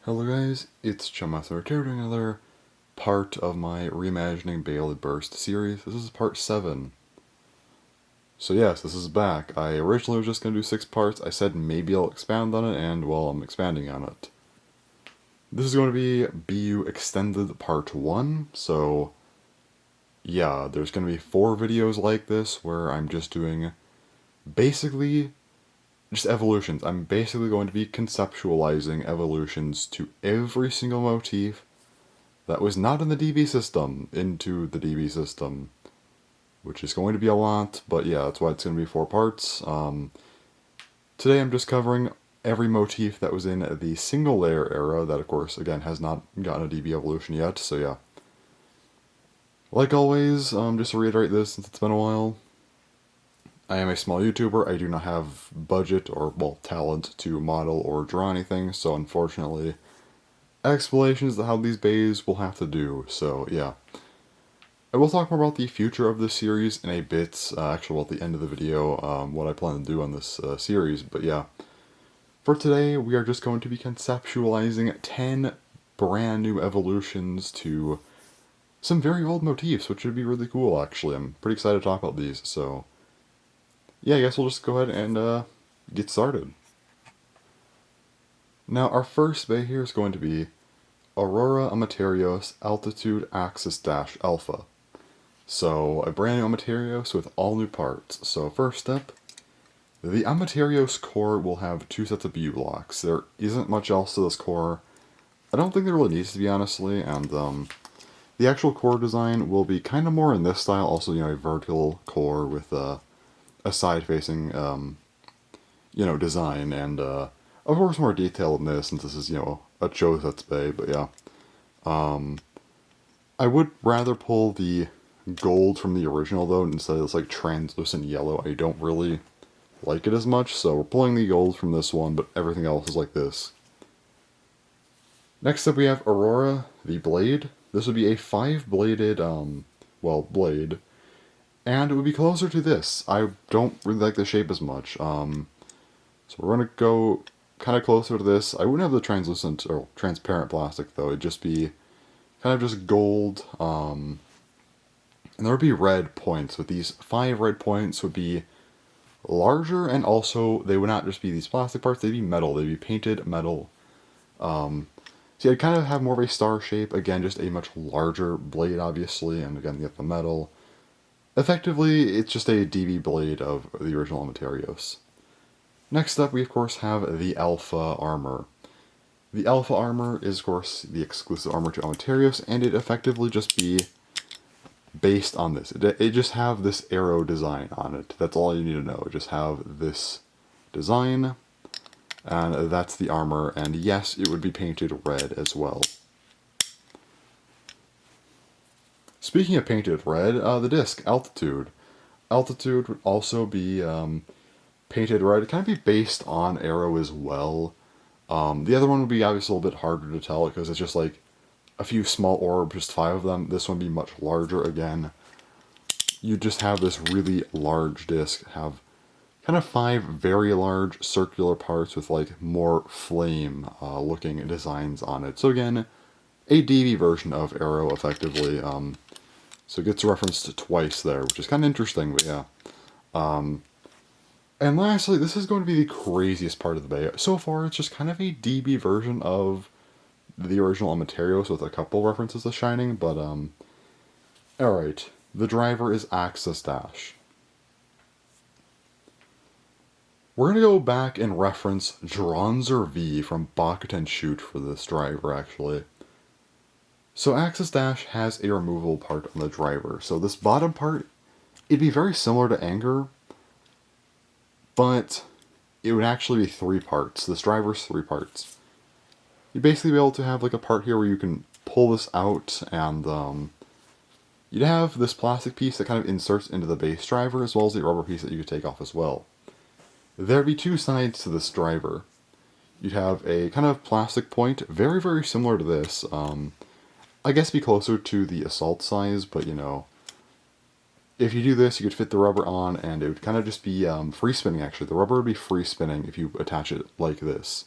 Hello guys, it's Chummaster here doing another part of my Reimagining Beyblade Burst series. This is part 7. So yes, this is back. I originally was just going to do 6 parts. I said maybe I'll expand on it, and well, I'm expanding on it. This is going to be BU Extended Part 1, so yeah, there's going to be 4 videos like this where I'm just doing basically just evolutions. I'm basically going to be conceptualizing evolutions to every single motif that was not in the DB system into the DB system, which is going to be a lot, but yeah, that's why it's going to be 4 parts. Today I'm just covering every motif that was in the single layer era that, of course, again, has not gotten a DB evolution yet, so yeah. Like always, just to reiterate this since it's been a while, I am a small YouTuber. I do not have budget or, well, talent to model or draw anything, so unfortunately, explanations of how these bays will have to do, so yeah. I will talk more about the future of this series in a bit, actually at the end of the video, what I plan to do on this series, but yeah. For today, we are just going to be conceptualizing 10 brand new evolutions to some very old motifs, which would be really cool, actually. I'm pretty excited to talk about these, so yeah, I guess we'll just go ahead and get started. Now, our first bay here is going to be Aurora Amaterios Altitude Axis-Alpha. So, a brand new Amaterios with all new parts. So, first step, the Amaterios core will have 2 sets of BU blocks. There isn't much else to this core. I don't think there really needs to be, honestly, and the actual core design will be kind of more in this style, also, you know, a vertical core with a side-facing, design, and, of course, more detail in this, since this is, you know, a Chosets bay, but yeah. I would rather pull the gold from the original, though, instead of this, like, translucent yellow. I don't really like it as much, so we're pulling the gold from this one, but everything else is like this. Next up, we have Aurora, the blade. This would be a 5-bladed, blade, and it would be closer to this. I don't really like the shape as much, so we're going to go kind of closer to this. I wouldn't have the translucent or transparent plastic, though. It'd just be kind of just gold, and there would be red points. With these 5 red points would be larger, and also they would not just be these plastic parts, they'd be metal. They'd be painted metal. So I'd kind of have more of a star shape. Again, just a much larger blade, obviously, and again, you get the metal. Effectively, it's just a DB blade of the original Amaterios. Next up, we of course have the Alpha Armor. The Alpha Armor is, of course, the exclusive armor to Amaterios, and it effectively just be based on this. It just have this arrow design on it. That's all you need to know. Just have this design, and that's the armor, and yes, it would be painted red as well. Speaking of painted red, the disc, Altitude. Altitude would also be painted red. It kind of be based on arrow as well. The other one would be obviously a little bit harder to tell because it's just like a few small orbs, just 5 of them. This one would be much larger again. You just have this really large disc, have kind of 5 very large circular parts with like more flame looking designs on it. So again, a DB version of arrow effectively. So it gets referenced twice there, which is kind of interesting, but yeah. And lastly, this is going to be the craziest part of the bay. So far, it's just kind of a DB version of the original Amaterios with a couple references to Shining, but, alright. The driver is Axis Dash. We're going to go back and reference Dronzer V from Bakuten Shoot for this driver, actually. So Axis Dash has a removable part on the driver. So this bottom part, it'd be very similar to Anger, but it would actually be 3 parts. This driver's 3 parts. You'd basically be able to have like a part here where you can pull this out, and you'd have this plastic piece that kind of inserts into the base driver, as well as the rubber piece that you could take off as well. There'd be 2 sides to this driver. You'd have a kind of plastic point, very, very similar to this. I guess be closer to the Assault size, but you know, if you do this, you could fit the rubber on, and it would kind of just be free spinning, actually. The rubber would be free spinning if you attach it like this.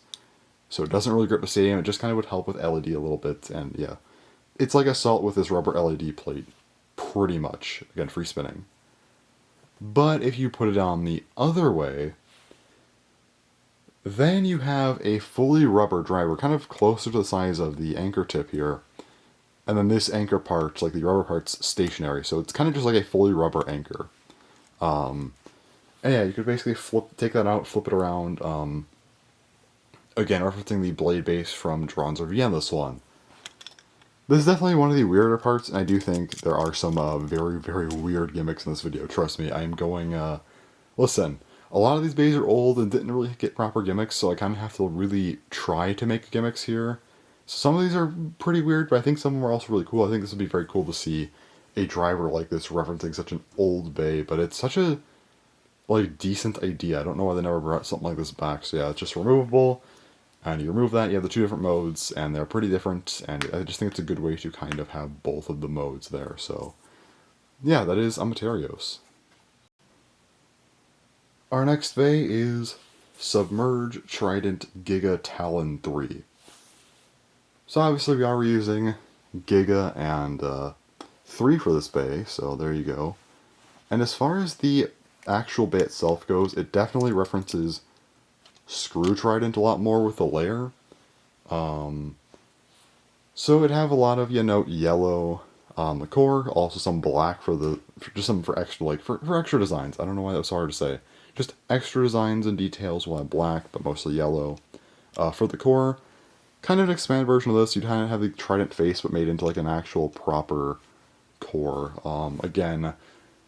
So it doesn't really grip the stadium, it just kind of would help with LED a little bit, and yeah. It's like Assault with this rubber LED plate, pretty much. Again, free spinning. But if you put it on the other way, then you have a fully rubber driver, kind of closer to the size of the anchor tip here. And then this anchor part, like the rubber part's stationary, so it's kind of just like a fully rubber anchor. And yeah, you could basically take that out, flip it around. Again, referencing the blade base from Dronzer V on this one. This is definitely one of the weirder parts, and I do think there are some very, very weird gimmicks in this video. Trust me, I am going, listen, a lot of these bays are old and didn't really get proper gimmicks, so I kind of have to really try to make gimmicks here. So some of these are pretty weird, but I think some of them are also really cool. I think this would be very cool to see a driver like this referencing such an old bay, but it's such a, like, decent idea. I don't know why they never brought something like this back. So yeah, it's just removable. And you remove that, you have the two different modes, and they're pretty different, and I just think it's a good way to kind of have both of the modes there, so yeah, that is Amaterios. Our next bay is Submerge Trident Giga Talon 3. So obviously we are reusing Giga and 3 for this bay, so there you go. And as far as the actual bay itself goes, it definitely references Screw Trident a lot more with the layer. So it'd have a lot of, yellow on the core, also some black for extra, like, for extra designs. I don't know why that was so hard to say. Just extra designs and details will have black, but mostly yellow. For the core, kind of an expanded version of this, you'd kind of have the Trident face, but made into, like, an actual proper core. Again,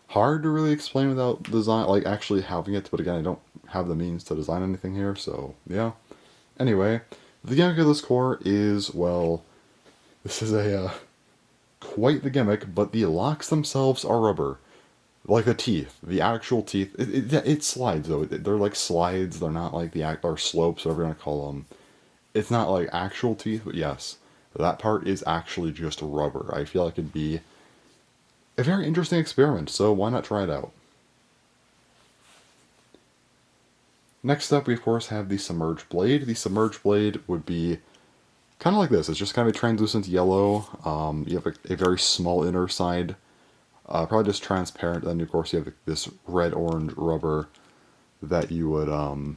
hard to really explain without design, like, actually having it, but again, I don't have the means to design anything here, so yeah. Anyway, the gimmick of this core is, well, this is quite the gimmick, but the locks themselves are rubber. Like the teeth, the actual teeth, it slides though. They're like slides, they're not like or slopes, whatever you want to call them. It's not like actual teeth, but yes, that part is actually just rubber. I feel like it'd be a very interesting experiment, so why not try it out? Next up, we of course have the Submerge Blade. The Submerge Blade would be kind of like this. It's just kind of a translucent yellow. You have a very small inner side, probably just transparent. Then of course you have this red-orange rubber that you would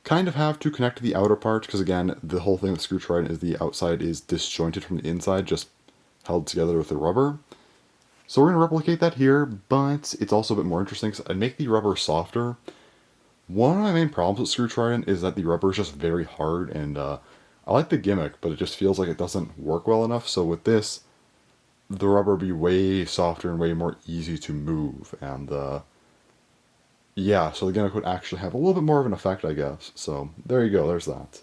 kind of have to connect to the outer part, because again, the whole thing with Screw Trident is the outside is disjointed from the inside, just held together with the rubber. So we're going to replicate that here, but it's also a bit more interesting because I'd make the rubber softer. One of my main problems with Screw Trident is that the rubber is just very hard, and I like the gimmick, but it just feels like it doesn't work well enough. So with this, the rubber would be way softer and way more easy to move, and yeah, so the gimmick would actually have a little bit more of an effect, I guess. So there you go, there's that.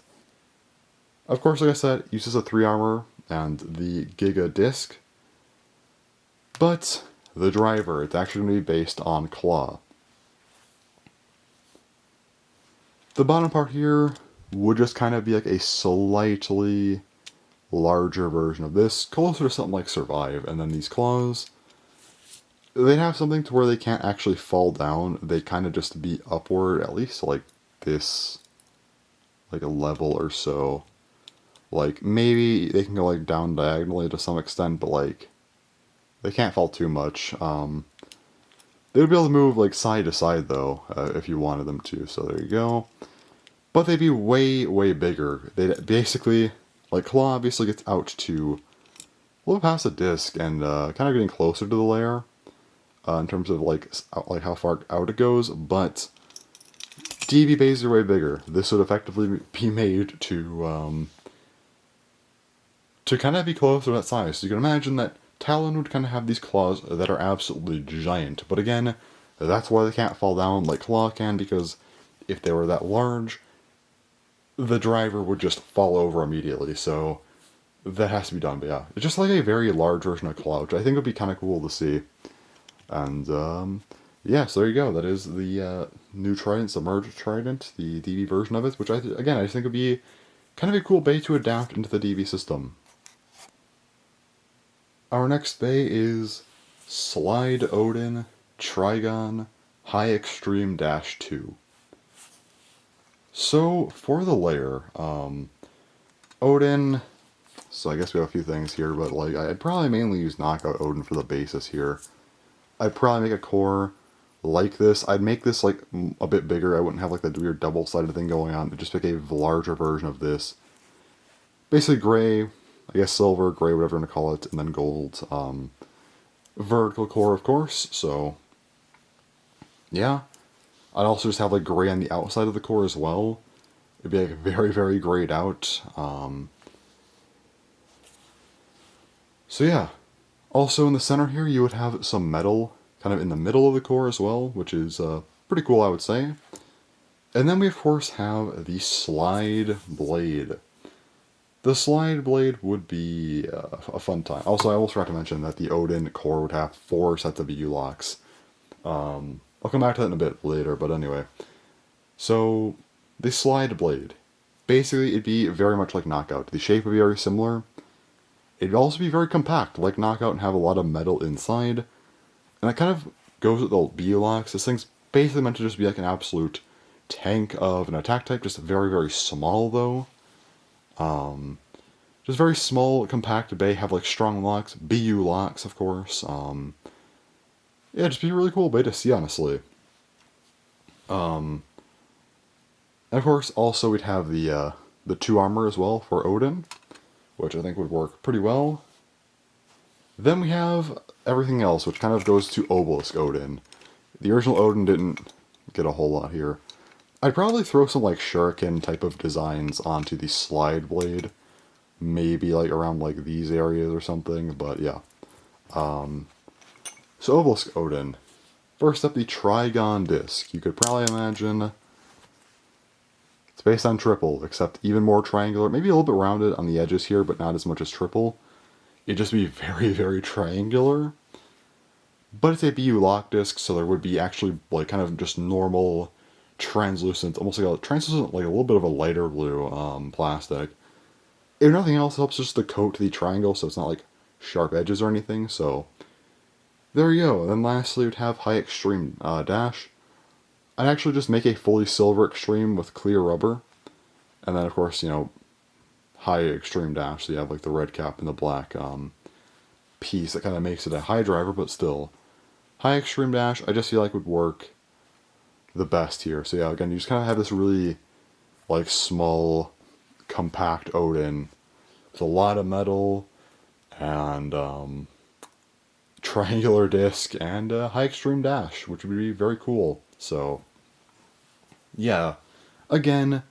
Of course, like I said, it uses a 3 armor and the Giga disc, but the driver, it's actually going to be based on Claw. The bottom part here would just kind of be like a slightly larger version of this, closer to something like Survive, and then these claws, they'd have something to where they can't actually fall down, they kind of just be upward, at least like this, like a level or so. Like, maybe they can go like down diagonally to some extent, but like, they can't fall too much. They would be able to move like side to side though, if you wanted them to, so there you go. But they'd be way, way bigger. They'd basically, like Claw obviously gets out to a little past the disc and kind of getting closer to the layer in terms of like how far out it goes, but DB bays are way bigger. This would effectively be made to kind of be closer to that size. So you can imagine that Talon would kind of have these claws that are absolutely giant, but again, that's why they can't fall down like Claw can, because if they were that large, the driver would just fall over immediately, so that has to be done. But yeah, it's just like a very large version of Claw, which I think would be kind of cool to see. And yeah, so there you go. That is the new Trident, Submerge Trident, the DB version of it, which I just think would be kind of a cool bay to adapt into the DB system. Our next bay is Slide Odin Trigon High Extreme -2. So, for the layer, Odin, so I guess we have a few things here, but like I'd probably mainly use Knockout Odin for the basis here. I'd probably make a core like this. I'd make this like a bit bigger. I wouldn't have like that weird double-sided thing going on. I'd just make a larger version of this. Basically gray, I guess silver, gray, whatever you want to call it, and then gold. Vertical core, of course, so yeah. I'd also just have like gray on the outside of the core as well. It'd be like very, very grayed out. So yeah. Also in the center here, you would have some metal kind of in the middle of the core as well, which is pretty cool, I would say. And then we of course have the slide blade. The slide blade would be a fun time. Also, I almost forgot to mention that the Odin core would have 4 sets of EU locks. I'll come back to that in a bit later, but anyway. So, the slide blade. Basically, it'd be very much like Knockout. The shape would be very similar. It'd also be very compact, like Knockout, and have a lot of metal inside. And that kind of goes with the BU locks. This thing's basically meant to just be like an absolute tank of an attack type, just very, very small, though. Just very small, compact bay, have like strong locks, BU locks, of course. Yeah, just be a really cool bay to see, honestly. And of course, also we'd have the 2 armor as well for Odin, which I think would work pretty well. Then we have everything else, which kind of goes to Obelisk Odin. The original Odin didn't get a whole lot here. I'd probably throw some like shuriken type of designs onto the slide blade. Maybe like around like these areas or something, but yeah. So Obelisk Odin. First up, the Trigon disc. You could probably imagine it's based on triple, except even more triangular, maybe a little bit rounded on the edges here, but not as much as triple. It'd just be very, very triangular. But it's a BU lock disc, so there would be actually like kind of just normal translucent, almost like a translucent, like a little bit of a lighter blue plastic. If nothing else, it helps just to coat the triangle so it's not like sharp edges or anything, so there you go. And then lastly, we'd have High Extreme Dash. I'd actually just make a fully silver Extreme with clear rubber. And then, of course, you know, High Extreme Dash, so you have like the red cap and the black piece that kind of makes it a high driver, but still. High Extreme Dash, I just feel like would work the best here. So yeah, again, you just kind of have this really, like, small, compact Odin with a lot of metal and triangular disc and High Extreme Dash, which would be very cool. So, yeah, again,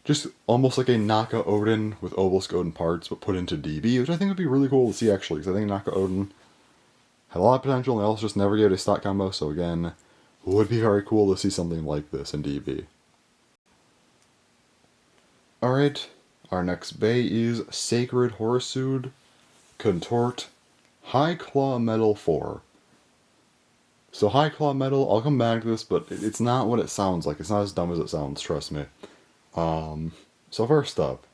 just almost like a Knockout Odin with Obelisk Odin parts, but put into DB, which I think would be really cool to see, actually, because I think Knockout Odin had a lot of potential, and they also just never gave it a stock combo, so again, it would be very cool to see something like this in DB. Alright, our next bay is Sacred Horusood, Contort, High Claw Metal 4. So High Claw Metal, I'll come back to this, but it's not what it sounds like. It's not as dumb as it sounds, trust me. So first up,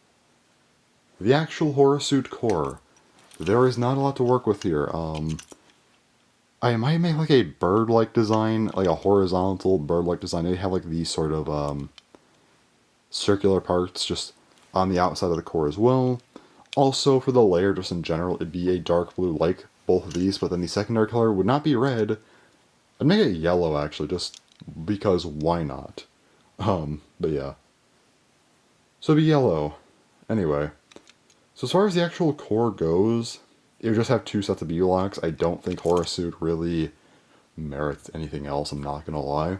the actual Horusood core. There is not a lot to work with here. I might make like a bird-like design, like a horizontal bird-like design. They have like these sort of circular parts just on the outside of the core as well. Also, for the layer, just in general, it'd be a dark blue like both of these, but then the secondary color would not be red. I'd make it yellow, actually, just because why not? But yeah. So it'd be yellow. Anyway. So as far as the actual core goes, it would just have 2 sets of BU locks. I don't think Horusood really merits anything else, I'm not gonna lie.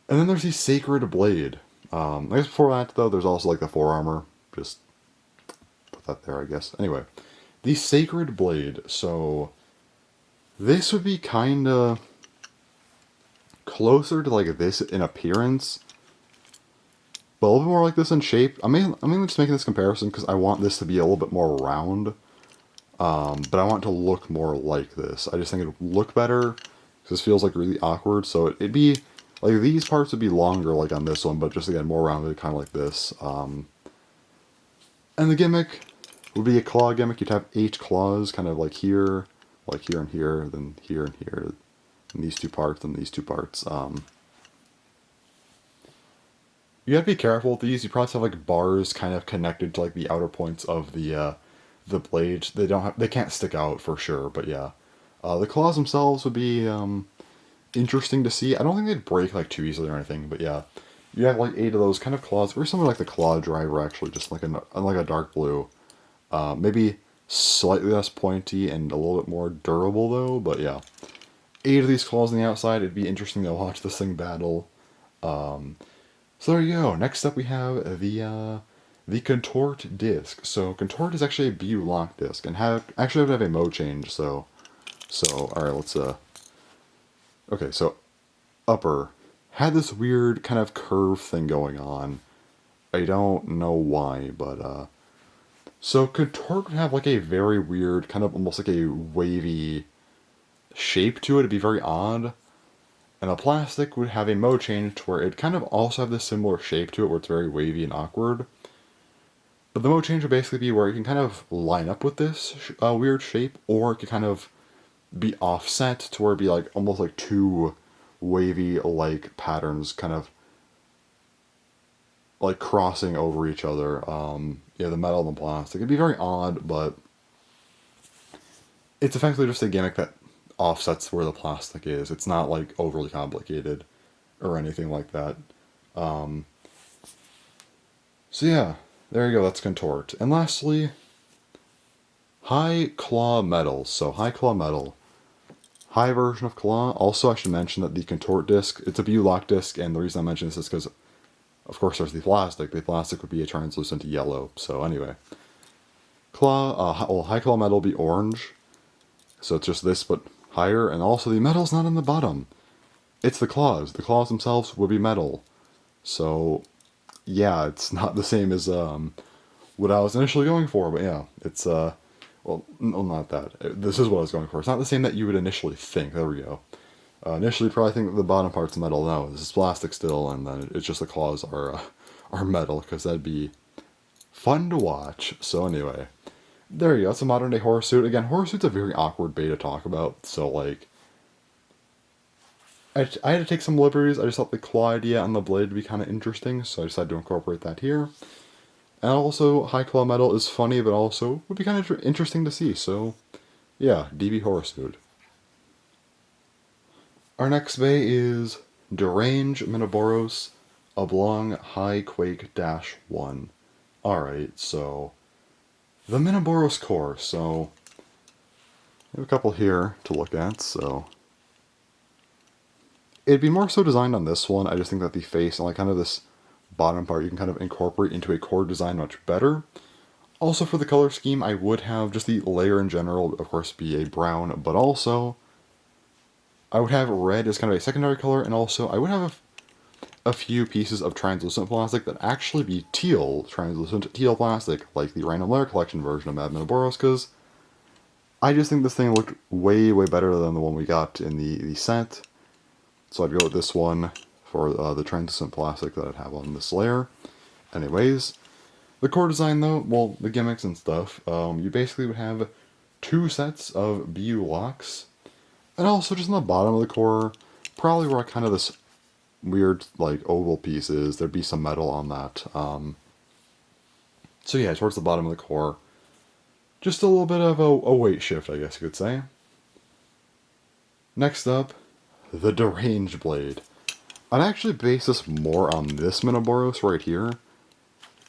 And then there's the Sacred Blade. I guess before that, though, there's also like the forearmor. Just put that there, I guess. Anyway, the Sacred Blade. So this would be kinda closer to like this in appearance, but a little bit more like this in shape. I'm mainly just making this comparison because I want this to be a little bit more round. But I want it to look more like this. I just think it would look better because this feels like really awkward. So it'd be like these parts would be longer like on this one, but just again more rounded, kind of like this. And the gimmick would be a claw gimmick. You'd have 8 claws, kind of like here and here, then here and here, and these 2 parts, and these 2 parts. You have to be careful with these. You probably have like bars kind of connected to like the outer points of the blade. They can't stick out for sure, but yeah. The claws themselves would be interesting to see. I don't think they'd break like too easily or anything, but yeah. You have like 8 of those kind of claws, or something like the claw driver actually, just like a dark blue. Maybe slightly less pointy and a little bit more durable though, but yeah. 8 of these claws on the outside. It'd be interesting to watch this thing battle. So there you go. Next up we have the Contort disc. So Contort is actually a BU lock disc, and actually would have a mode change. So all right, let's okay. So upper had this weird kind of curve thing going on. I don't know why, but so Contort would have like a very weird, kind of almost like a wavy shape to it. It'd be very odd. And the plastic would have a mode change to where it kind of also have this similar shape to it, where it's very wavy and awkward. But the mode change would basically be where it can kind of line up with this weird shape, or it could kind of be offset to where it'd be like almost like two wavy-like patterns kind of like crossing over each other. Yeah, the metal and the plastic. It'd be very odd, but it's effectively just a gimmick that offsets where the plastic is. It's not like overly complicated or anything like that. So yeah, there you go, that's Contort. And lastly, High Claw Metal. So High Claw Metal. High version of Claw. Also, I should mention that the Contort disc, it's a BU lock disc, and the reason I mention this is because, of course, there's the plastic. The plastic would be a translucent yellow. So anyway. High Claw Metal will be orange. So it's just this, but higher, and also the metal's not on the bottom. It's the claws. The claws themselves would be metal. So, yeah, it's not the same as what I was initially going for, but yeah, it's, well, no, not that. This is what I was going for. It's not the same that you would initially think. There we go. Initially, you'd probably think that the bottom part's metal. No, this is plastic still, and then it's just the claws are metal, because that'd be fun to watch. So anyway, there you go. It's a modern day Horusood. Again, Horusood's a very awkward bait to talk about, so like, I had to take some liberties. I just thought the claw idea on the blade would be kind of interesting, so I decided to incorporate that here. And also, High Claw Metal is funny, but also would be kind of interesting to see, so yeah, DB Horusood. Our next bay is Derange Minoboros Oblong High Quake -1. Alright, so the Minoboros core. So we have a couple here to look at, so it'd be more so designed on this one. I just think that the face and like kind of this bottom part you can kind of incorporate into a core design much better. Also for the color scheme, I would have just the layer in general, of course, be a brown, but also I would have red as kind of a secondary color, and also I would have a few pieces of translucent plastic that actually be teal, translucent teal plastic, like the Random Layer Collection version of Mad Minoboros, because I just think this thing looked way, way better than the one we got in the set. So I'd go with this one for the translucent plastic that I'd have on this layer. Anyways, the core design though, well, the gimmicks and stuff, you basically would have 2 sets of BU locks, and also just on the bottom of the core, probably where kind of this weird like oval piece is, there'd be some metal on that. So yeah, towards the bottom of the core, just a little bit of a weight shift, I guess you could say. Next up, the Derange Blade. I'd actually base this more on this Minoboros right here.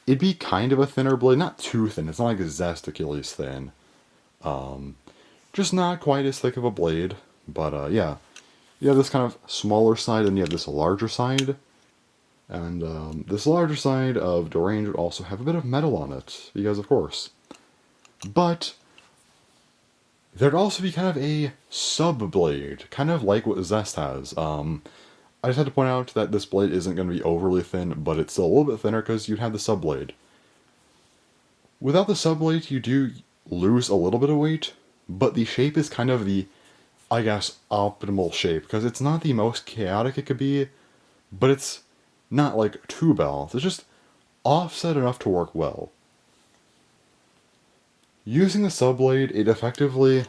It'd be kind of a thinner blade, not too thin, it's not like a Zest Achilles thin. Just not quite as thick of a blade, but yeah. You have this kind of smaller side, and you have this larger side. And this larger side of Derange would also have a bit of metal on it, because of course. But there'd also be kind of a sub-blade, kind of like what Zest has. I just had to point out that this blade isn't going to be overly thin, but it's still a little bit thinner because you'd have the sub-blade. Without the sub-blade, you do lose a little bit of weight, but the shape is kind of the, I guess, optimal shape, because it's not the most chaotic it could be, but it's not like too balanced. It's just offset enough to work well. Using the sub-blade, it effectively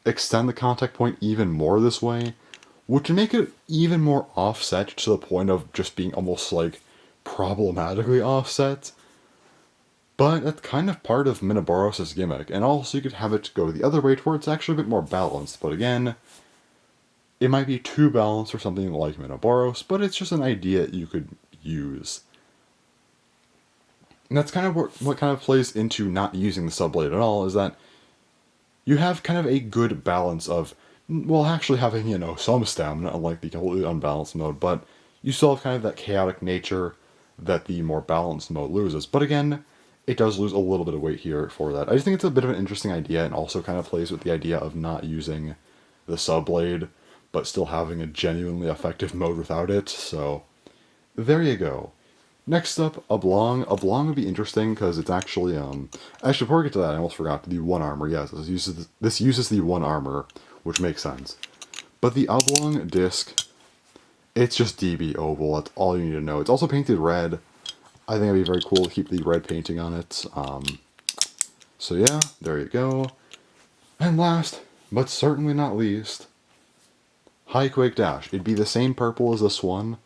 extend the contact point even more this way, which would make it even more offset to the point of just being almost like problematically offset. But that's kind of part of Minoboros' gimmick, and also you could have it go the other way to where it's actually a bit more balanced, but again, it might be too balanced for something like Minoboros, but it's just an idea you could use. And that's kind of what kind of plays into not using the subblade at all, is that you have kind of a good balance of, well, actually having, you know, some stamina, unlike the completely unbalanced mode, but you still have kind of that chaotic nature that the more balanced mode loses. But again, it does lose a little bit of weight here for that. I just think it's a bit of an interesting idea, and also kind of plays with the idea of not using the subblade, but still having a genuinely effective mode without it, so there you go. Next up, Oblong. Oblong would be interesting because it's actually, actually before we get to that, I almost forgot, the one armor, yes, this uses the one armor, which makes sense. But the Oblong disc, it's just DB oval, that's all you need to know. It's also painted red. I think it'd be very cool to keep the red painting on it. So yeah, there you go. And last, but certainly not least, High Quake Dash. It'd be the same purple as this one,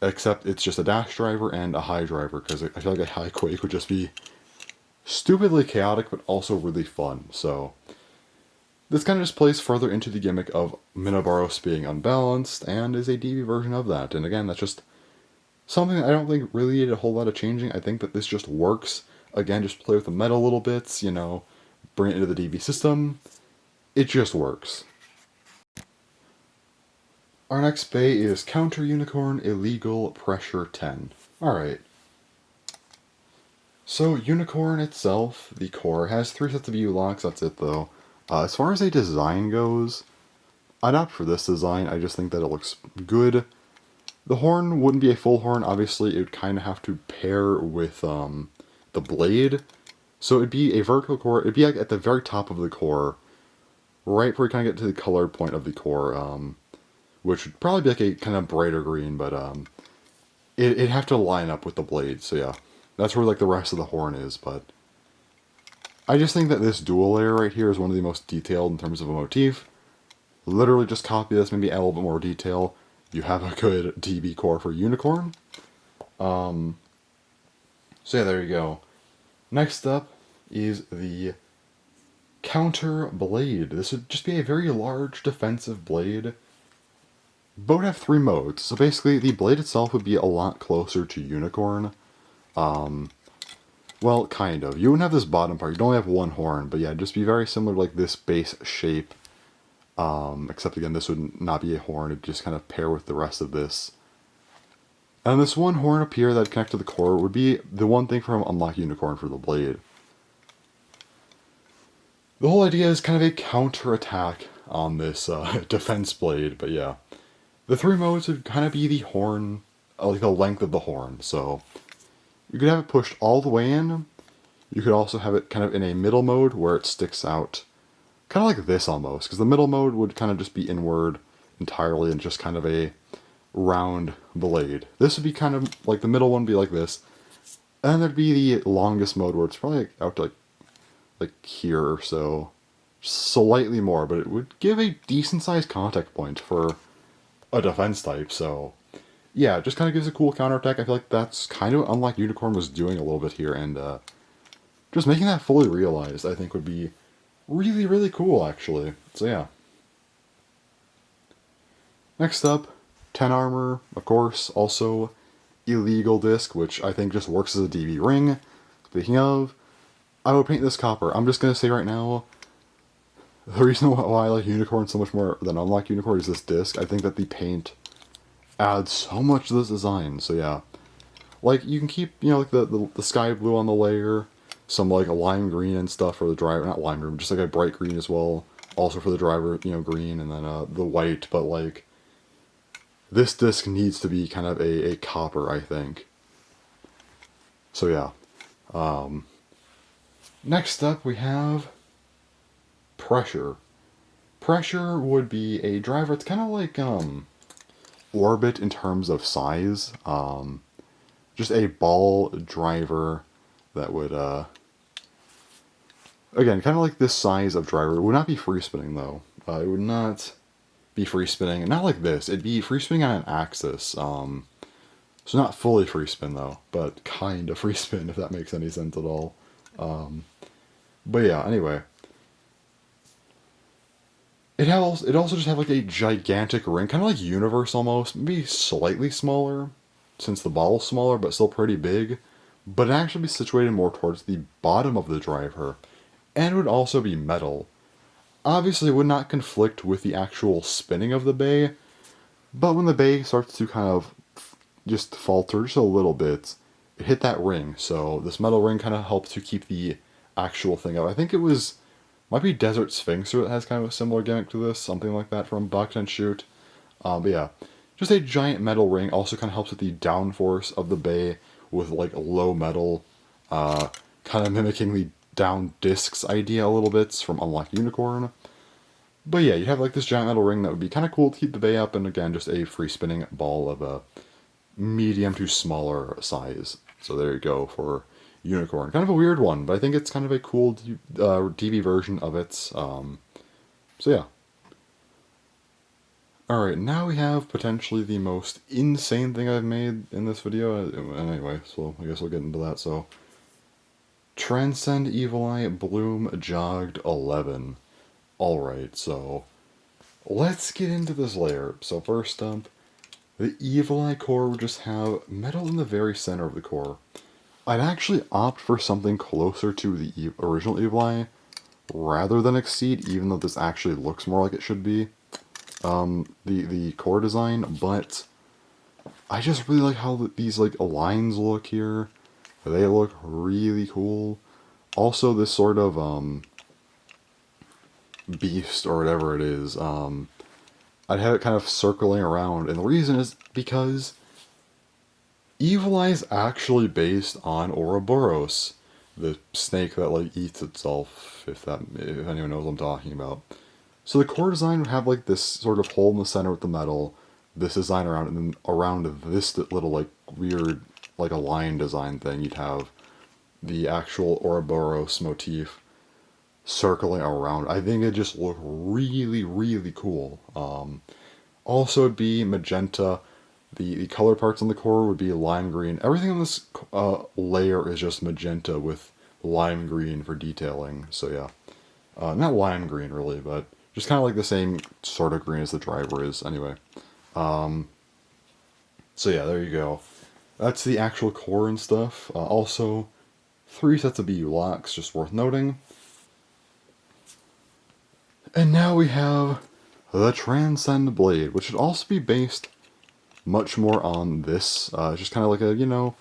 except it's just a dash driver and a high driver, because I feel like a High Quake would just be stupidly chaotic, but also really fun. So this kind of just plays further into the gimmick of Minoboros being unbalanced, and is a DB version of that. And again, that's just something that I don't think really needed a whole lot of changing. I think that this just works. Again, just play with the metal little bits, you know, bring it into the DB system. It just works. Our next bay is Counter Unicorn Illegal Pressure 10. Alright. So, Unicorn itself, the core, has 3 sets of U-locks, that's it though. As far as a design goes, I'd opt for this design, I just think that it looks good. The horn wouldn't be a full horn, obviously it would kind of have to pair with the blade. So it'd be a vertical core, it'd be like at the very top of the core, right before you kind of get to the colored point of the core, which would probably be like a kind of brighter green, but it'd have to line up with the blade, so yeah. That's where like the rest of the horn is, but I just think that this dual layer right here is one of the most detailed in terms of a motif. Literally just copy this, maybe add a little bit more detail. You have a good DB core for Unicorn. So yeah, there you go. Next up is the Counter Blade. This would just be a very large defensive blade. Both have 3 modes, so basically the blade itself would be a lot closer to Unicorn. Well, kind of. You wouldn't have this bottom part, you'd only have 1 horn, but yeah, it'd just be very similar to like this base shape. Except again, this would not be a horn, it'd just kind of pair with the rest of this. And this 1 horn up here that connects to the core would be the one thing from Unlock Unicorn for the blade. The whole idea is kind of a counter-attack on this defense blade, but yeah. The 3 modes would kind of be the horn, like the length of the horn, so you could have it pushed all the way in. You could also have it kind of in a middle mode where it sticks out, kind of like this almost, because the middle mode would kind of just be inward entirely and just kind of a round blade. This would be kind of like the middle one would be like this, and then there'd be the longest mode where it's probably like out to like here or so, slightly more, but it would give a decent sized contact point for a defense type. So yeah, it just kind of gives a cool counterattack. I feel like that's kind of what Unlock Unicorn was doing a little bit here, and just making that fully realized I think would be really, really cool actually. So yeah. Next up, 10 armor, of course, also illegal disc, which I think just works as a DB ring. Speaking of, I would paint this copper. I'm just going to say right now, the reason why I like Unicorn so much more than Unlock Unicorn is this disc. I think that the paint adds so much to this design, so yeah. Like, you can keep, you know, like the sky blue on the layer, some like a lime green and stuff for the driver, not lime green, just like a bright green as well, also for the driver, you know, green, and then the white, but like, this disc needs to be kind of a copper, I think. So yeah. Next up we have Pressure. Pressure would be a driver, it's kind of like Orbit in terms of size. Just a ball driver that would, again, kind of like this size of driver. It would not be free spinning though. It would not be free spinning, not like this. It'd be free spinning on an axis. So not fully free spin though, but kind of free spin, if that makes any sense at all. But yeah, anyway. It also just had like a gigantic ring, kind of like Universe almost, maybe slightly smaller, since the bottle's smaller, but still pretty big. But it actually be situated more towards the bottom of the driver, and it would also be metal. Obviously, it would not conflict with the actual spinning of the bay, but when the bay starts to kind of just falter just a little bit, it hit that ring, so this metal ring kind of helps to keep the actual thing up. I think it was, might be Desert Sphinxer that has kind of a similar gimmick to this, something like that from Buck and Shoot. But yeah, just a giant metal ring also kind of helps with the downforce of the bay with like low metal, kind of mimicking the down discs idea a little bit from Unlock Unicorn. But yeah, you have like this giant metal ring that would be kind of cool to keep the bay up, and again, just a free spinning ball of a medium to smaller size. So there you go for Unicorn. Kind of a weird one, but I think it's kind of a cool DB version of it. So yeah. Alright, now we have potentially the most insane thing I've made in this video. Anyway, so I guess we'll get into that. So, Transcend Evil-eye Bloom Jogged 11. Alright, so let's get into this layer. So first up, the Evil-eye core would just have metal in the very center of the core. I'd actually opt for something closer to the original Evil-eye rather than Exceed, even though this actually looks more like it should be. The core design, but I just really like how these like lines look here. They look really cool. Also, this sort of beast or whatever it is, I'd have it kind of circling around, and the reason is because Evil-eye is actually based on Ouroboros, the snake that like eats itself. If anyone knows what I'm talking about. So the core design would have like this sort of hole in the center with the metal, this design around it, and then around this little like weird like a line design thing, you'd have the actual Ouroboros motif circling around. I think it just looked really, really cool. Also, it'd be magenta. The color parts on the core would be lime green. Everything on this layer is just magenta with lime green for detailing. So yeah, not lime green really, but just kind of like the same sort of green as the driver is, anyway. So yeah, there you go. That's the actual core and stuff. Also, 3 sets of BU locks, just worth noting. And now we have the Transcend Blade, which should also be based much more on this. Just kind of like a,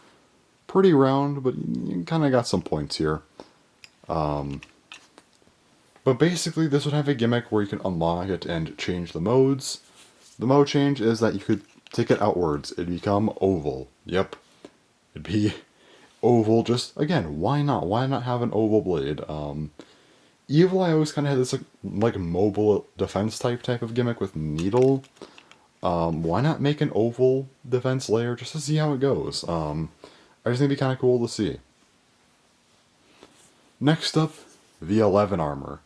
pretty round, but you kind of got some points here. But basically, this would have a gimmick where you can unlock it and change the modes. The mode change is that you could take it outwards. It'd become oval. Yep. It'd be oval. Just, again, why not? Why not have an oval blade? Evil-eye always kind of had this like mobile defense type of gimmick with Needle. Why not make an oval defense layer just to see how it goes? I just think it'd be kind of cool to see. Next up, the 11 armor.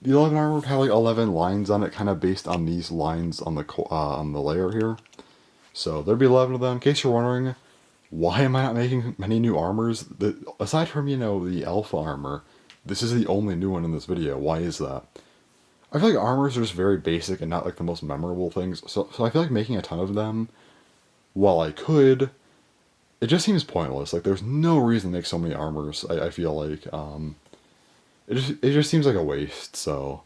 The 11 armor would have like 11 lines on it, kind of based on these lines on the layer here. So there'd be 11 of them. In case you're wondering, why am I not making many new armors? Aside from, the alpha armor, this is the only new one in this video. Why is that? I feel like armors are just very basic and not like the most memorable things. So I feel like making a ton of them, while I could, it just seems pointless. Like there's no reason to make so many armors. I feel like it just seems like a waste. So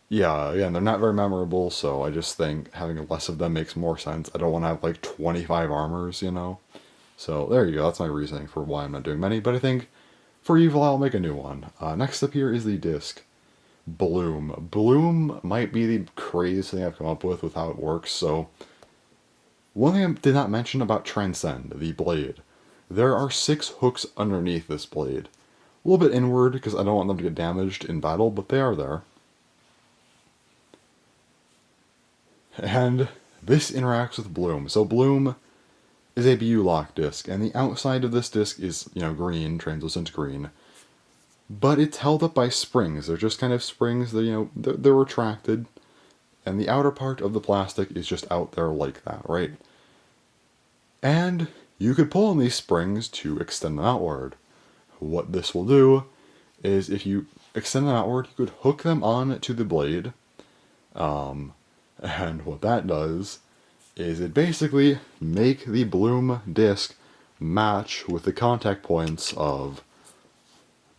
yeah, again, they're not very memorable. So I just think having less of them makes more sense. I don't want to have like 25 armors, So there you go. That's my reasoning for why I'm not doing many. But I think for Evil, I'll make a new one. Next up here is the disc. Bloom. Bloom might be the craziest thing I've come up with how it works. So, one thing I did not mention about Transcend, the blade. There are 6 hooks underneath this blade. A little bit inward, because I don't want them to get damaged in battle, but they are there. And this interacts with Bloom. So Bloom is a BU lock disc, and the outside of this disc is, green, translucent green. But it's held up by springs. They're just kind of springs that, they're retracted. And the outer part of the plastic is just out there like that, right? And you could pull on these springs to extend them outward. What this will do is if you extend them outward, you could hook them on to the blade. And what that does is it basically make the bloom disc match with the contact points of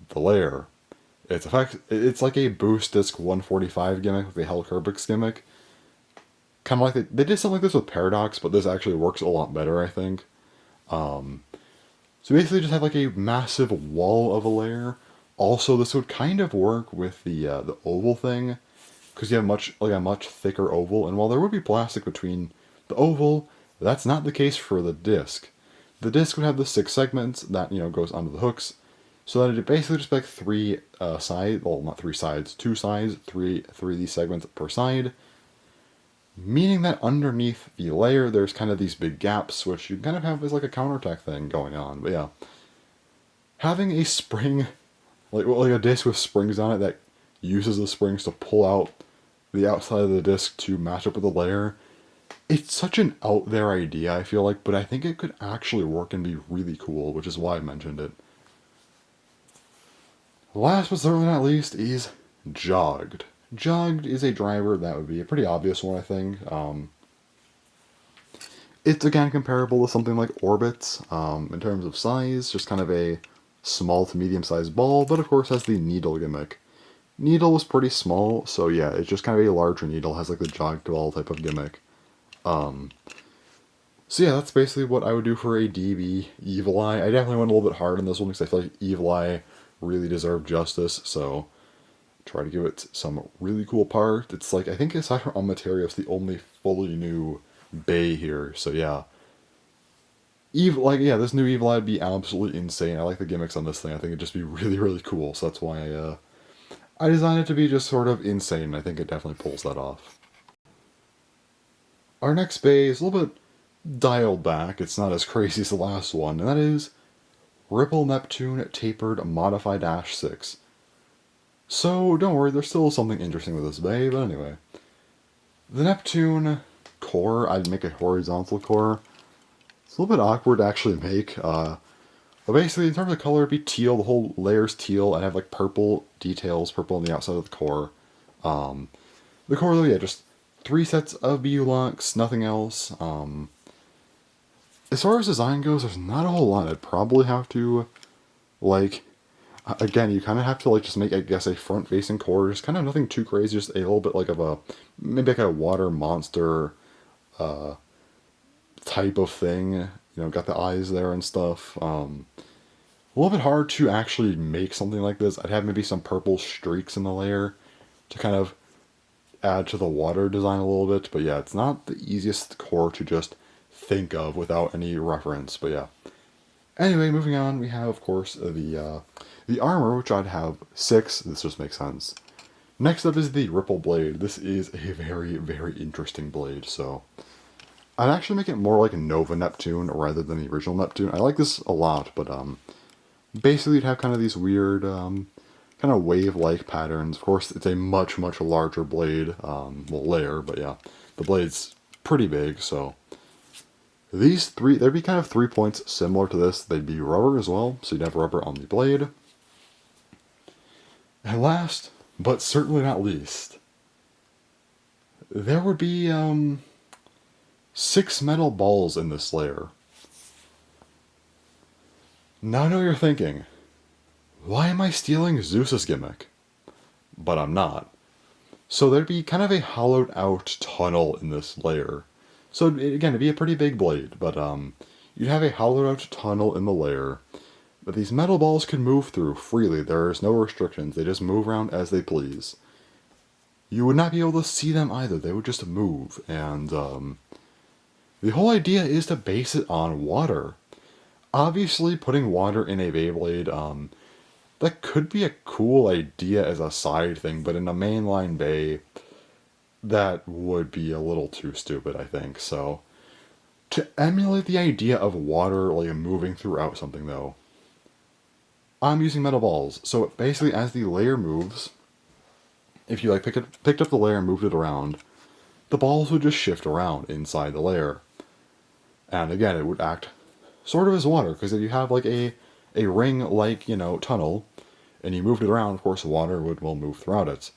the layer. It's like a boost disc 145 gimmick, like the Hellkerbix gimmick. Kind of like they did something like this with Paradox, but this actually works a lot better, I think. So basically just have like a massive wall of a layer. Also, this would kind of work with the oval thing, because you have a much thicker oval, and while there would be plastic between the oval, that's not the case for the disc. The disc would have the 6 segments that, goes onto the hooks, so that it basically just like 3 sides, well, not 3 sides, 2 sides, 3 of these segments per side, meaning that underneath the layer there's kind of these big gaps, which you kind of have as like a counterattack thing going on. But yeah, having a spring, like a disc with springs on it that uses the springs to pull out the outside of the disc to match up with the layer, it's such an out there idea, I feel like, but I think it could actually work and be really cool, which is why I mentioned it. Last but certainly not least is Jogged. Jogged is a driver that would be a pretty obvious one, I think. It's again comparable to something like Orbits in terms of size, just kind of a small to medium sized ball, but of course has the needle gimmick. Needle was pretty small, so yeah, it's just kind of a larger needle, has like the jogged ball type of gimmick. So yeah, that's basically what I would do for a DB Evil-eye. I definitely went a little bit hard on this one because I feel like Evil-eye really deserved justice, so try to give it some really cool part. It's like, I think aside from Amaterios, the only fully new Bay here, so yeah. This new Evil-eye would be absolutely insane. I like the gimmicks on this thing. I think it'd just be really, really cool, so that's why I designed it to be just sort of insane. I think it definitely pulls that off. Our next Bay is a little bit dialed back. It's not as crazy as the last one, and that is Ripple Neptune Tapered Modify Dash 6. So, don't worry, there's still something interesting with this Bay, but anyway. The Neptune core, I'd make a horizontal core. It's a little bit awkward to actually make. But basically, in terms of color, it'd be teal. The whole layer's teal. I'd have like purple details, purple on the outside of the core. The core, though, yeah, just 3 sets of BU locks, nothing else. As far as design goes, there's not a whole lot. I'd probably have to, again, you kind of have to, just make, I guess, a front-facing core. Just kind of nothing too crazy, just a little bit like of a, maybe like a water monster type of thing. Got the eyes there and stuff. A little bit hard to actually make something like this. I'd have maybe some purple streaks in the layer to kind of add to the water design a little bit. But yeah, it's not the easiest core to just think of without any reference, but yeah. Anyway, moving on, we have, of course, the armor, which I'd have 6. This just makes sense. Next up is the Ripple Blade. This is a very, very interesting blade, so I'd actually make it more like a Nova Neptune rather than the original Neptune. I like this a lot, but basically you'd have kind of these weird kind of wave-like patterns. Of course, it's a much, much larger blade, layer, but yeah, the blade's pretty big, so these 3, there'd be kind of 3 points similar to this. They'd be rubber as well, so you'd have rubber on the blade. And last, but certainly not least, there would be 6 metal balls in this layer. Now I know you're thinking, why am I stealing Zeus's gimmick? But I'm not. So there'd be kind of a hollowed out tunnel in this layer. So again, it'd be a pretty big blade, but you'd have a hollowed out tunnel in the layer that these metal balls can move through freely. There's no restrictions. They just move around as they please. You would not be able to see them either. They would just move. And the whole idea is to base it on water. Obviously, putting water in a Beyblade, that could be a cool idea as a side thing, but in a mainline Bay, that would be a little too stupid, I think. So, to emulate the idea of water moving throughout something, though, I'm using metal balls. So basically, as the layer moves, if you picked up the layer and moved it around, the balls would just shift around inside the layer. And again, it would act sort of as water, because if you have like a ring-like, tunnel, and you moved it around, of course, water would, well, move throughout it.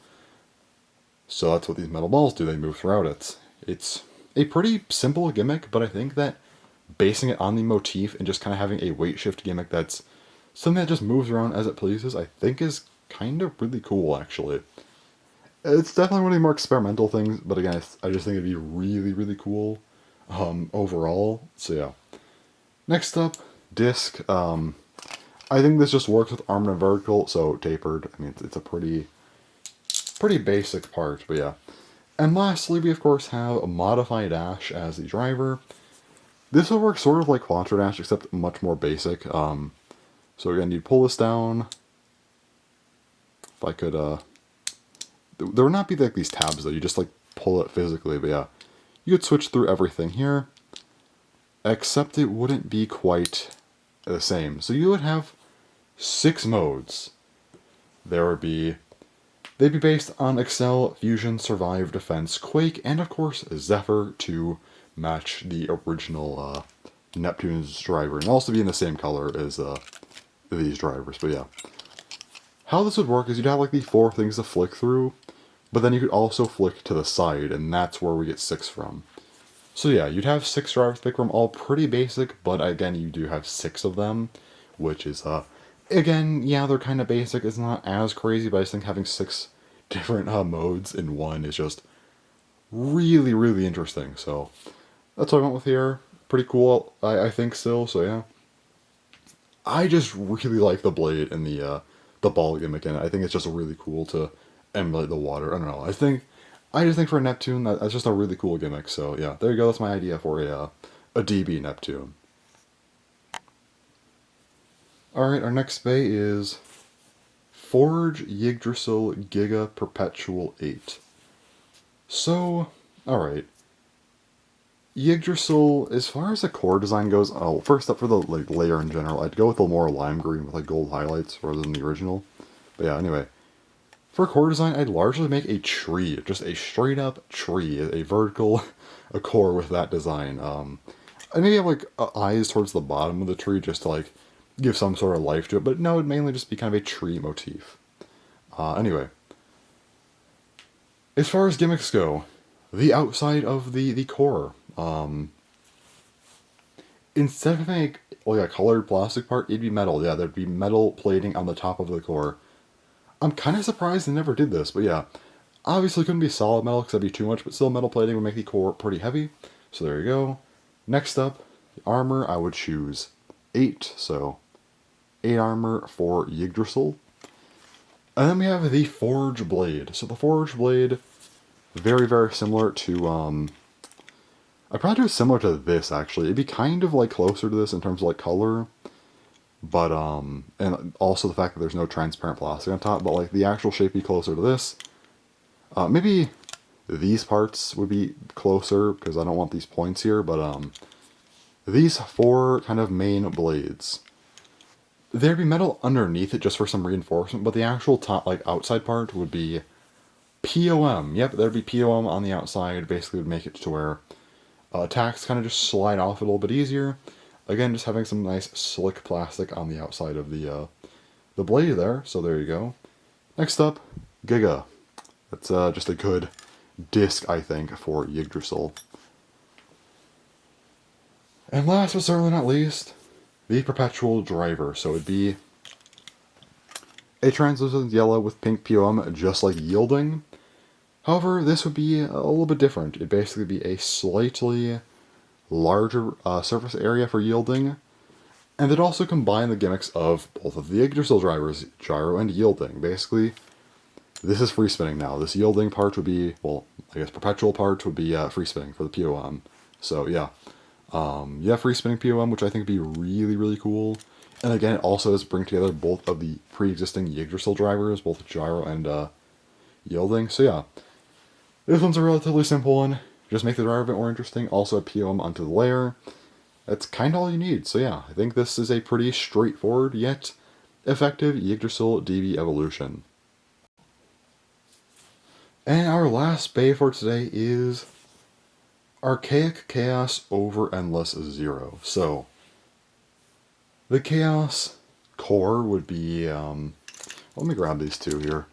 So that's what these metal balls do, they move throughout it. It's a pretty simple gimmick, but I think that basing it on the motif and just kind of having a weight shift gimmick that's something that just moves around as it pleases, I think is kind of really cool, actually. It's definitely one of the more experimental things, but again, I just think it'd be really, really cool overall. So yeah. Next up, disc. I think this just works with armored and vertical, so tapered. I mean, it's a pretty basic part, but yeah. And lastly, we of course have a modified dash as the driver. This will work sort of like Quattro Dash, except much more basic. So again, you pull this down. If I could, there would not be like these tabs though. You just like pull it physically, but yeah, you could switch through everything here. Except it wouldn't be quite the same. So you would have 6 modes. They'd be based on Excel, Fusion, Survive, Defense, Quake, and of course Zephyr to match the original Neptune's driver, and also be in the same color as these drivers. But yeah, how this would work is you'd have like the 4 things to flick through, but then you could also flick to the side, and that's where we get 6 from. So yeah, you'd have 6 drivers to pick from, all pretty basic, but again, you do have 6 of them, which is, again, yeah, they're kind of basic. It's not as crazy, but I just think having 6 different modes in one is just really, really interesting. So that's what I went with here. Pretty cool, I think, still, so yeah. I just really like the blade and the ball gimmick in it. I think it's just really cool to emulate the water. I don't know, I just think for a Neptune, that's just a really cool gimmick. So yeah, there you go. That's my idea for a DB Neptune. Alright, our next bay is Forge Yggdrasil Giga Perpetual 8. So, alright. Yggdrasil, as far as the core design goes, first up for the layer in general, I'd go with the more lime green with like gold highlights rather than the original. But yeah, anyway. For core design, I'd largely make a tree, just a straight up tree, a vertical a core with that design. I maybe have like eyes towards the bottom of the tree just to like give some sort of life to it, but no, it'd mainly just be kind of a tree motif. Anyway, as far as gimmicks go, the outside of the core, instead of having like a colored plastic part, it'd be metal. Yeah, there'd be metal plating on the top of the core. I'm kind of surprised they never did this, but yeah. Obviously couldn't be solid metal because that'd be too much, but still metal plating would make the core pretty heavy. So there you go. Next up, the armor, I would choose 8, so 8 armor for Yggdrasil. And then we have the Forge Blade. So the Forge Blade, very, very similar to, I'd probably do it similar to this, actually. It'd be kind of like closer to this in terms of like color. But, and also the fact that there's no transparent plastic on top, but like the actual shape would be closer to this. Maybe these parts would be closer, because I don't want these points here, but, these 4 kind of main blades. There'd be metal underneath it just for some reinforcement, but the actual top, like, outside part would be POM. Yep, there'd be POM on the outside, basically would make it to where attacks kind of just slide off a little bit easier. Again, just having some nice slick plastic on the outside of the blade there, so there you go. Next up, Giga. That's just a good disc, I think, for Yggdrasil. And last but certainly not least, the Perpetual Driver. So it'd be a translucent yellow with pink POM, just like Yielding. However, this would be a little bit different. It'd basically be a slightly larger surface area for Yielding, and they'd also combine the gimmicks of both of the Yggdrasil drivers, Gyro and Yielding. Basically, this is free spinning now. This Yielding part would be, well, I guess Perpetual part would be free spinning for the POM. So yeah. Yeah, free spinning POM, which I think would be really, really cool. And again, it also does bring together both of the pre-existing Yggdrasil drivers, both Gyro and Yielding. So yeah, this one's a relatively simple one. Just make the driver a bit more interesting. Also a POM onto the layer. That's kind of all you need. So yeah, I think this is a pretty straightforward yet effective Yggdrasil DB evolution. And our last bay for today is Archaic Chaos over Endless 0. So, the Chaos core would be, let me grab these two here.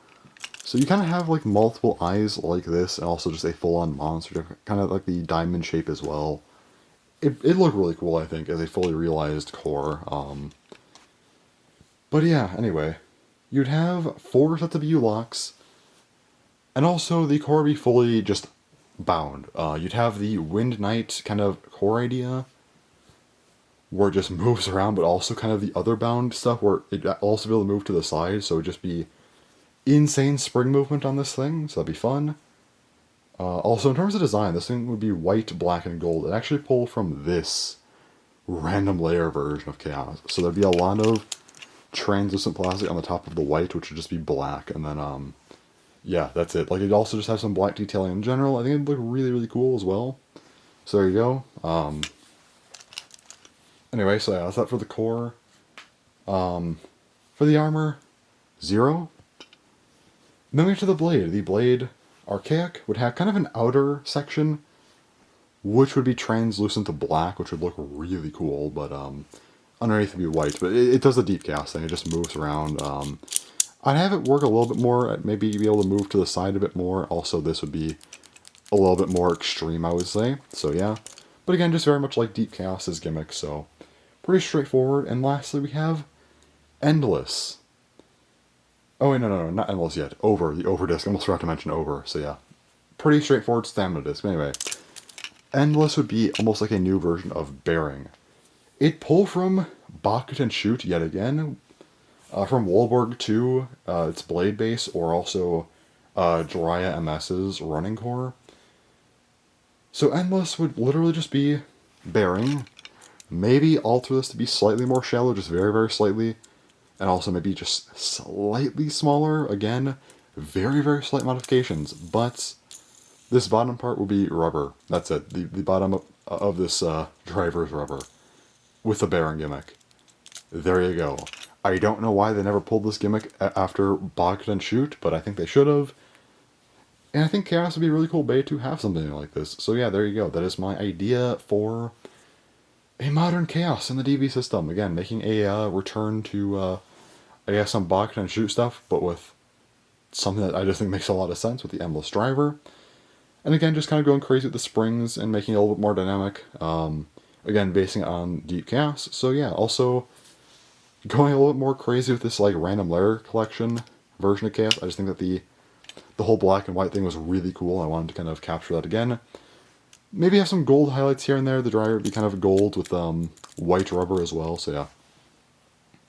So you kind of have like multiple eyes like this, and also just a full-on monster, kind of like the diamond shape as well. It looked really cool, I think, as a fully realized core. But yeah, anyway, you'd have 4 sets of U-locks, and also the core would be fully just bound. You'd have the Wind Knight kind of core idea, where it just moves around, but also kind of the other bound stuff, where it'd also be able to move to the side, so it'd just be insane spring movement on this thing, so that'd be fun. Also, in terms of design, this thing would be white, black, and gold. It actually pulled from this random layer version of Chaos. So there'd be a lot of translucent plastic on the top of the white, which would just be black, and then, yeah, that's it. Like, it'd also just have some black detailing in general. I think it'd look really, really cool as well. So there you go. Anyway, so yeah, that's that for the core. For the armor, 0. Then we get to the blade. The blade, Archaic, would have kind of an outer section, which would be translucent to black, which would look really cool, but underneath would be white. But it does the deep cast thing, it just moves around. I'd have it work a little bit more, maybe be able to move to the side a bit more. Also, this would be a little bit more extreme, I would say. So yeah. But again, just very much like Deep Chaos's gimmick, so pretty straightforward. And lastly, we have Endless. Oh wait, no, not Endless yet. Over, the Over disc. I almost forgot to mention Over, so yeah. Pretty straightforward stamina disc. Anyway, Endless would be almost like a new version of Bearing. It pulled from Bucket and Shoot yet again, from Wolborg 2, its blade base, or also Jiraiya MS's running core. So Endless would literally just be Bearing. Maybe alter this to be slightly more shallow, just very, very slightly. And also maybe just slightly smaller. Again, very, very slight modifications. But this bottom part will be rubber. That's it. The bottom of this driver is rubber. With the bearing gimmick. There you go. I don't know why they never pulled this gimmick after Bucket and Shoot, but I think they should have. And I think Chaos would be a really cool bait to have something like this. So yeah, there you go. That is my idea for a modern Chaos in the DB system. Again, making a return to, I guess, some Bucket and Shoot stuff, but with something that I just think makes a lot of sense with the Endless driver. And again, just kind of going crazy with the springs and making it a little bit more dynamic. Again, basing it on Deep Chaos. So yeah, also going a little bit more crazy with this like random layer collection version of Chaos. I just think that the whole black and white thing was really cool. I wanted to kind of capture that again. Maybe have some gold highlights here and there. The driver would be kind of gold with white rubber as well, so yeah.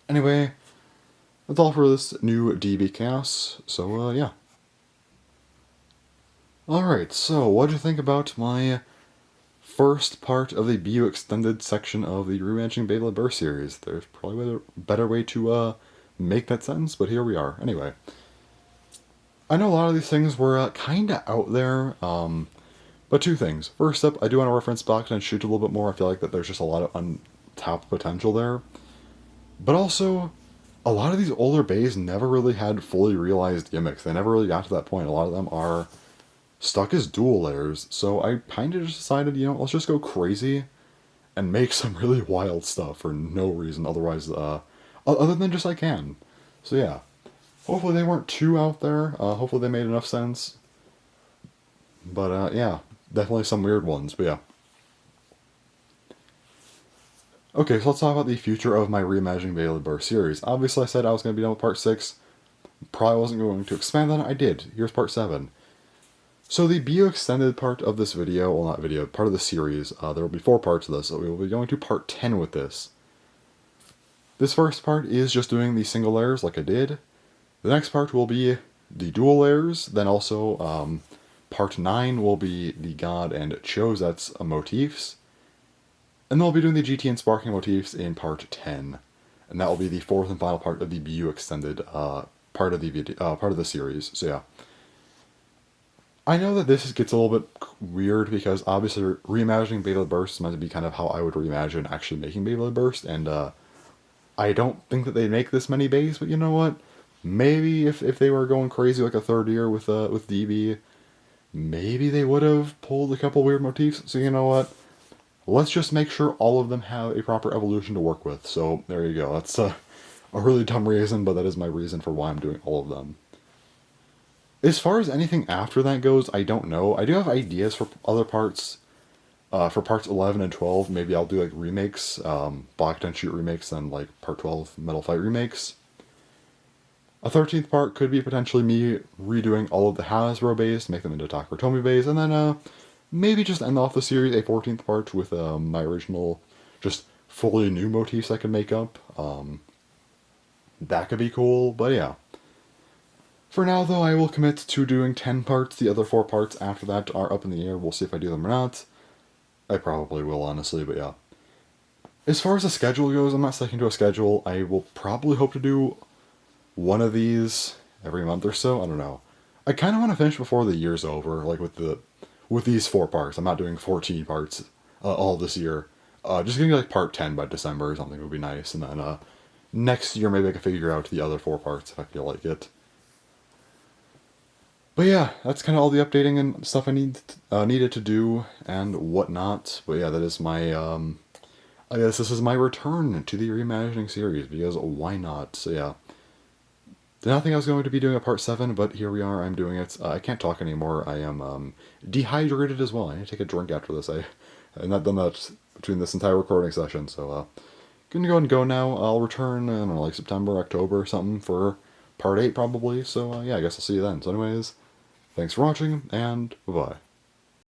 Anyway, that's all for this new DB Chaos, so yeah. Alright, so what do you think about my first part of the BU Extended section of the Reimagining Beyblade Burst series? There's probably a better way to make that sentence, but here we are. Anyway, I know a lot of these things were kinda out there, but two things. First up, I do want to reference Bucket and Shoot a little bit more. I feel like that there's just a lot of untapped potential there. But also, a lot of these older bays never really had fully realized gimmicks. They never really got to that point. A lot of them are stuck as dual layers. So I kind of just decided, let's just go crazy and make some really wild stuff for no reason. Otherwise, other than just I can. So yeah. Hopefully they weren't too out there. Hopefully they made enough sense. But yeah. Definitely some weird ones, but yeah. Okay, so let's talk about the future of my Reimagining Beyblade Burst series. Obviously I said I was going to be done with part 6. Probably wasn't going to expand on it. I did. Here's part 7. So the BU Extended part of this video, well not video, part of the series, there will be 4 parts of this, so we will be going to part 10 with this. This first part is just doing the single layers like I did. The next part will be the dual layers, then also Part 9 will be the God and Choset's motifs. And then we'll be doing the GT and Sparking motifs in Part 10. And that will be the 4th and final part of the BU Extended part of the series. So yeah. I know that this gets a little bit weird because obviously reimagining Beyblade Burst is meant to be kind of how I would reimagine actually making Beyblade Burst. And I don't think that they make this many bays, but you know what? Maybe if they were going crazy like a third year with DB... maybe they would have pulled a couple weird motifs. So you know what? Let's just make sure all of them have a proper evolution to work with. So there you go. That's a really dumb reason, but that is my reason for why I'm doing all of them. As far as anything after that goes, I don't know. I do have ideas for other parts. For parts 11 and 12, maybe I'll do like remakes, Black Tent Shoot remakes, and like part 12 Metal Fight remakes. A 13th part could be potentially me redoing all of the Hasbro bays, make them into Takurotomi bays, and then maybe just end off the series a 14th part with my original, just fully new motifs I can make up. That could be cool, but yeah. For now, though, I will commit to doing 10 parts. The other 4 parts after that are up in the air. We'll see if I do them or not. I probably will, honestly, but yeah. As far as the schedule goes, I'm not sticking to a schedule. I will probably hope to do one of these every month or so. I don't know. I kind of want to finish before the year's over, like with these 4 parts. I'm not doing 14 parts all this year. Just getting like part 10 by December or something would be nice, and then next year maybe I can figure out the other 4 parts if I feel like it. But yeah, that's kind of all the updating and stuff I needed to do and whatnot. But yeah, that is my, I guess this is my return to the Reimagining series, because why not? So yeah. Did not think I was going to be doing a part 7, but here we are, I'm doing it. I can't talk anymore, I am dehydrated as well. I need to take a drink after this. I've not done that between this entire recording session, so gonna go and go now. I'll return, I don't know, like September, October or something for part 8 probably. So yeah, I guess I'll see you then. So anyways, thanks for watching, and bye-bye.